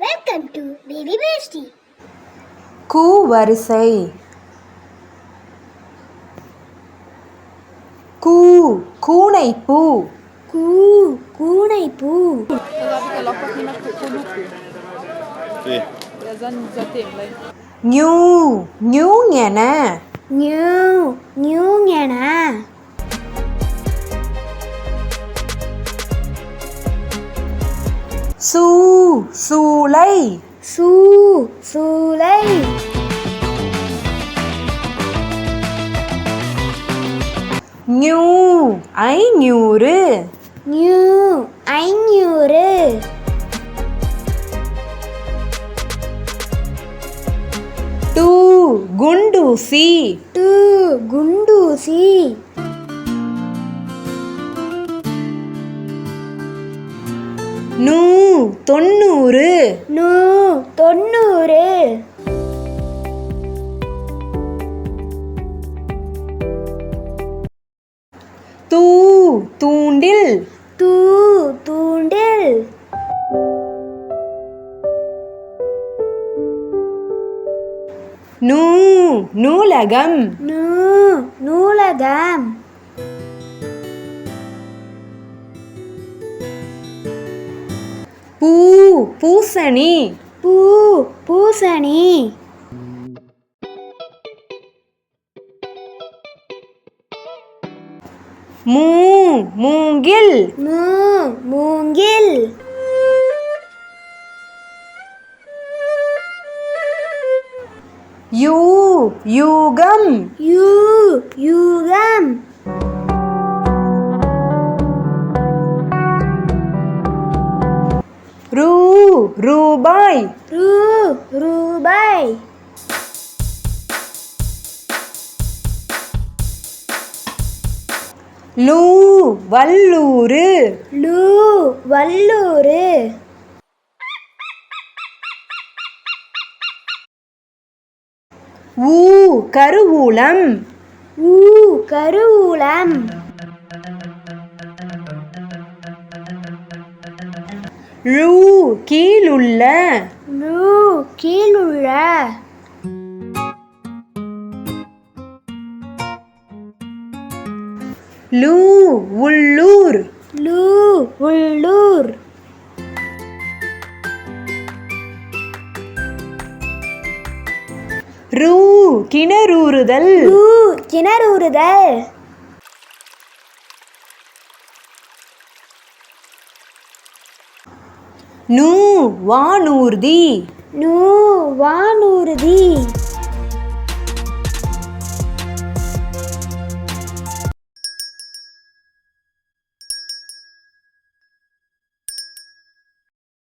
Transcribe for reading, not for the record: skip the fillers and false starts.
Welcome to Baby Bestie. கூ வரிசை. கூ கூனைப்பூ. கூ கூனைப்பூ. ஞூ ஞூஞென. ஞூ ஞூஞென. சூ சூளை. சூ சூளை. ஞூ ஐநூறு. ஞூ ஐநூறு. டூ குண்டூசி. டூ குண்டூசி. நூ தொண்ணூறு. நூ தொண்ணூறு. தூ தூண்டில். தூ தூண்டில். நூ நூலகம். நூ நூலகம். பூ பூசணி. பூ பூசணி. மூ மூங்கில். மூ மூங்கில். யூ யூகம். யூ யூகம். ரூ ரூபாய். ரூ ரூபாய். லூ வல்லூறு. லூ வல்லூறு. ஊ கருவூலம். ஊ கருவூலம். ழூ கீழுள்ள. ழூ கீழுள்ள. லூ உள்ளூர். லூ உள்ளூர். ரூ கிணறூறுதல். ரூ கிணறூறுதல். நூ வானூர்தி. நூ வானூர்தி.